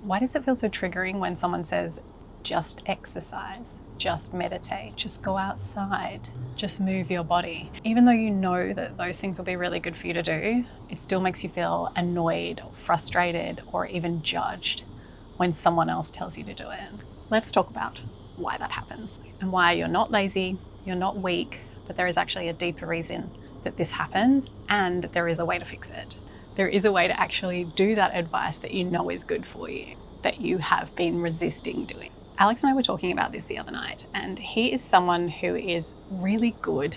Why does it feel so triggering when someone says, just exercise, just meditate, just go outside, just move your body? Even though you know that those things will be really good for you to do, it still makes you feel annoyed or frustrated or even judged when someone else tells you to do it. Let's talk about why that happens and why you're not lazy, you're not weak, but there is actually a deeper reason that this happens, and there is a way to fix it. There is a way to actually do that advice that you know is good for you, that you have been resisting doing. Alex and I were talking about this the other night, and he is someone who is really good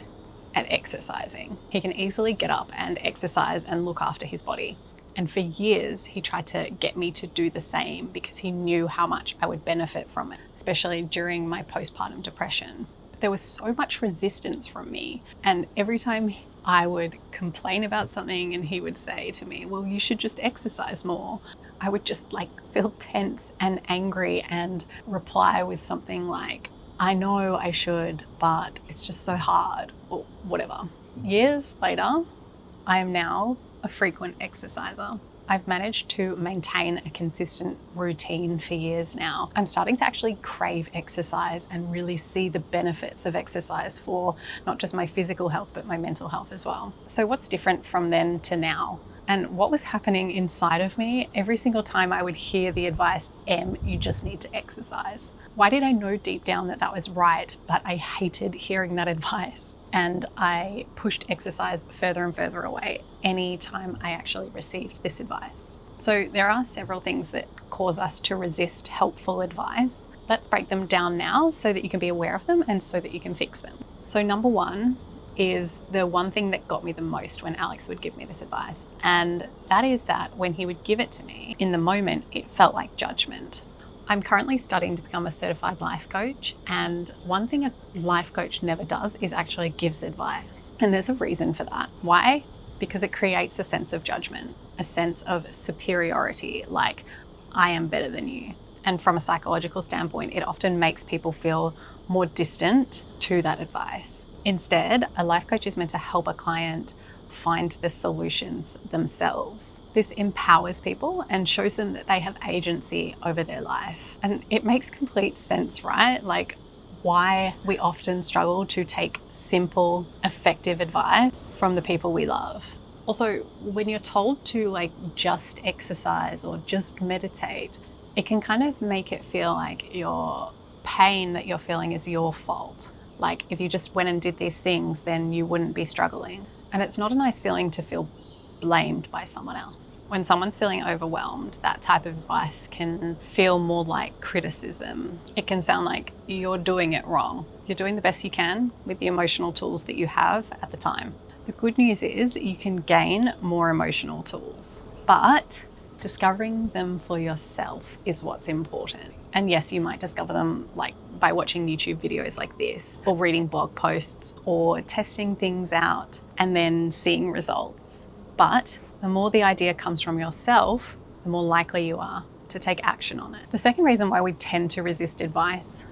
at exercising. He can easily get up and exercise and look after his body. And for years, he tried to get me to do the same because he knew how much I would benefit from it, especially during my postpartum depression. But there was so much resistance from me. And every time I would complain about something and he would say to me, well, you should just exercise more, I would just feel tense and angry and reply with something like, I know I should, but it's just so hard, or whatever. Years later, I am now a frequent exerciser. I've managed to maintain a consistent routine for years now. I'm starting to actually crave exercise and really see the benefits of exercise for not just my physical health, but my mental health as well. So what's different from then to now? And what was happening inside of me every single time I would hear the advice, you just need to exercise? Why did I know deep down that that was right, but I hated hearing that advice? And I pushed exercise further and further away any time I actually received this advice. So there are several things that cause us to resist helpful advice. Let's break them down now so that you can be aware of them and so that you can fix them. So number one is the one thing that got me the most when Alex would give me this advice. And that is that when he would give it to me, in the moment, it felt like judgment. I'm currently studying to become a certified life coach, and one thing a life coach never does is actually gives advice. And there's a reason for that. Why? Because it creates a sense of judgment, a sense of superiority, like I am better than you. And from a psychological standpoint, it often makes people feel more distant to that advice. Instead, a life coach is meant to help a client find the solutions themselves. This empowers people and shows them that they have agency over their life. And it makes complete sense, right? Like why we often struggle to take simple, effective advice from the people we love. Also, when you're told to just exercise or just meditate, it can kind of make it feel like your pain that you're feeling is your fault. Like if you just went and did these things, then you wouldn't be struggling. And it's not a nice feeling to feel blamed by someone else. When someone's feeling overwhelmed, that type of advice can feel more like criticism. It can sound like you're doing it wrong. You're doing the best you can with the emotional tools that you have at the time. The good news is you can gain more emotional tools, but discovering them for yourself is what's important. And yes, you might discover them by watching YouTube videos like this, or reading blog posts, or testing things out and then seeing results. But the more the idea comes from yourself, the more likely you are to take action on it. The second reason why we tend to resist advice,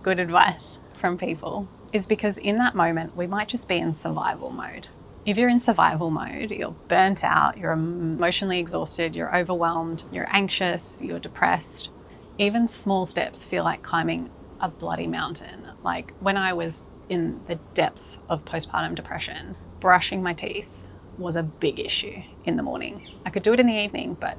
good advice from people, is because in that moment, we might just be in survival mode. If you're in survival mode, you're burnt out, you're emotionally exhausted, you're overwhelmed, you're anxious, you're depressed. Even small steps feel like climbing a bloody mountain. Like when I was in the depths of postpartum depression, brushing my teeth was a big issue in the morning. I could do it in the evening, but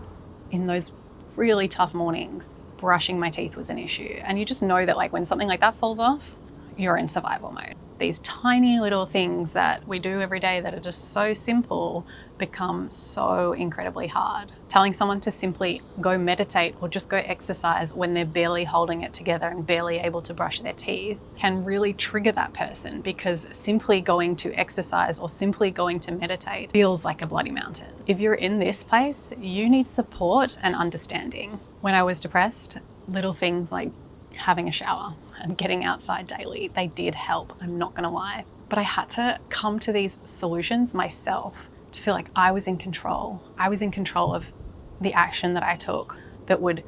in those really tough mornings, brushing my teeth was an issue. And you just know that when something like that falls off, you're in survival mode. These tiny little things that we do every day that are just so simple become so incredibly hard. Telling someone to simply go meditate or just go exercise when they're barely holding it together and barely able to brush their teeth can really trigger that person, because simply going to exercise or simply going to meditate feels like a bloody mountain. If you're in this place, you need support and understanding. When I was depressed, little things like having a shower and getting outside daily, they did help, I'm not gonna lie. But I had to come to these solutions myself to feel like I was in control. I was in control of the action that I took that would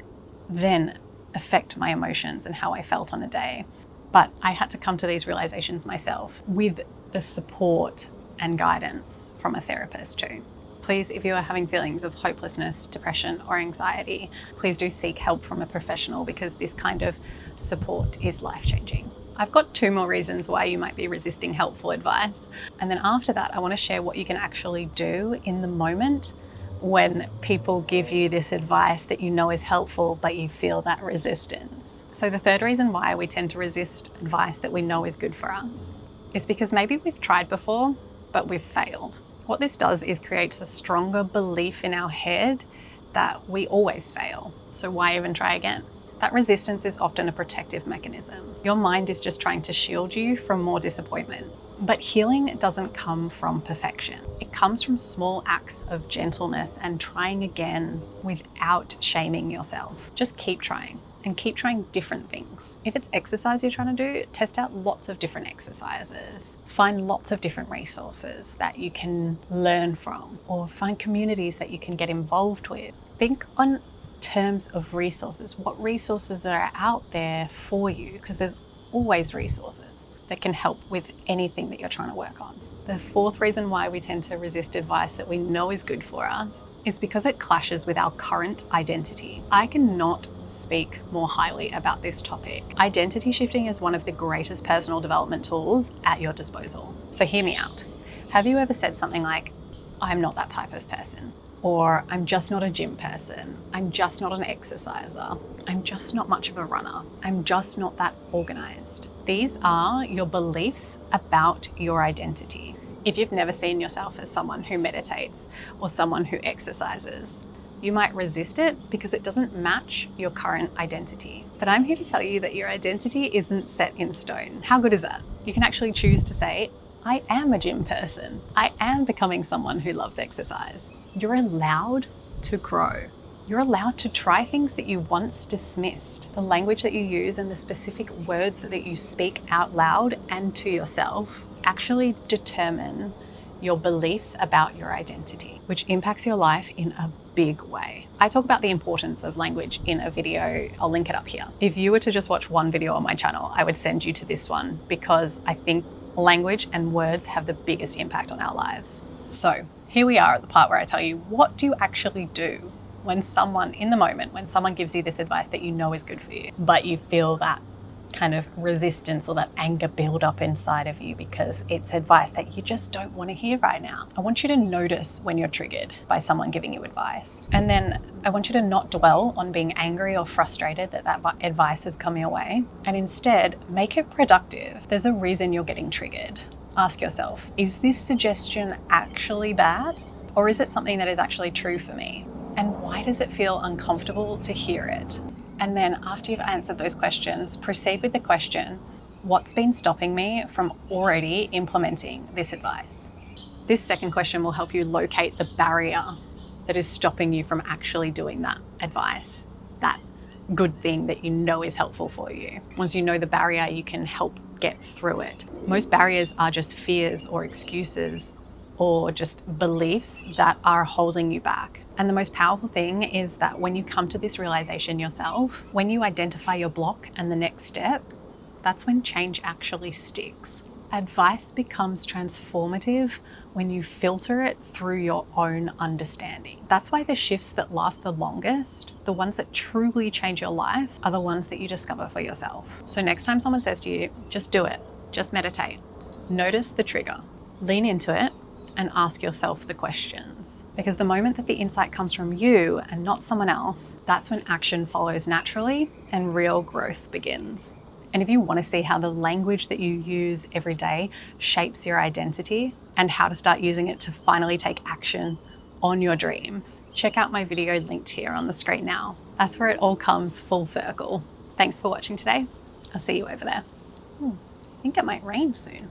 then affect my emotions and how I felt on a day. But I had to come to these realizations myself with the support and guidance from a therapist too. Please, if you are having feelings of hopelessness, depression, or anxiety, please do seek help from a professional, because this kind of support is life-changing. I've got 2 more reasons why you might be resisting helpful advice. And then after that, I want to share what you can actually do in the moment when people give you this advice that you know is helpful, but you feel that resistance. So the third reason why we tend to resist advice that we know is good for us is because maybe we've tried before, but we've failed. What this does is creates a stronger belief in our head that we always fail. So why even try again? That resistance is often a protective mechanism. Your mind is just trying to shield you from more disappointment. But healing doesn't come from perfection. It comes from small acts of gentleness and trying again without shaming yourself. Just keep trying. And keep trying different things. If it's exercise you're trying to do, test out lots of different exercises. Find lots of different resources that you can learn from, or find communities that you can get involved with. Think on terms of resources. What resources are out there for you? Because there's always resources that can help with anything that you're trying to work on. The fourth reason why we tend to resist advice that we know is good for us is because it clashes with our current identity. I cannot speak more highly about this topic. Identity shifting is one of the greatest personal development tools at your disposal. So hear me out. Have you ever said something like, I'm not that type of person? Or I'm just not a gym person. I'm just not an exerciser. I'm just not much of a runner. I'm just not that organized. These are your beliefs about your identity. If you've never seen yourself as someone who meditates or someone who exercises, you might resist it because it doesn't match your current identity. But I'm here to tell you that your identity isn't set in stone. How good is that? You can actually choose to say, I am a gym person. I am becoming someone who loves exercise. You're allowed to grow. You're allowed to try things that you once dismissed. The language that you use and the specific words that you speak out loud and to yourself actually determine your beliefs about your identity, which impacts your life in a big way. I talk about the importance of language in a video. I'll link it up here. If you were to just watch one video on my channel, I would send you to this one because I think language and words have the biggest impact on our lives. So here we are at the part where I tell you, what do you actually do when someone in the moment, when someone gives you this advice that you know is good for you, but you feel that kind of resistance or that anger build up inside of you because it's advice that you just don't want to hear right now. I want you to notice when you're triggered by someone giving you advice. And then I want you to not dwell on being angry or frustrated that that advice has come your way, and instead make it productive. There's a reason you're getting triggered. Ask yourself, is this suggestion actually bad? Or is it something that is actually true for me? And why does it feel uncomfortable to hear it? And then after you've answered those questions, proceed with the question, what's been stopping me from already implementing this advice? This second question will help you locate the barrier that is stopping you from actually doing that advice, that good thing that you know is helpful for you. Once you know the barrier, you can help get through it. Most barriers are just fears or excuses or just beliefs that are holding you back. And the most powerful thing is that when you come to this realization yourself, when you identify your block and the next step, that's when change actually sticks. Advice becomes transformative when you filter it through your own understanding. That's why the shifts that last the longest, the ones that truly change your life, are the ones that you discover for yourself. So next time someone says to you, just do it, just meditate, notice the trigger, lean into it, and ask yourself the questions. Because the moment that the insight comes from you and not someone else, that's when action follows naturally and real growth begins. And if you want to see how the language that you use every day shapes your identity and how to start using it to finally take action on your dreams, check out my video linked here on the screen now. That's where it all comes full circle. Thanks for watching today. I'll see you over there. I think it might rain soon.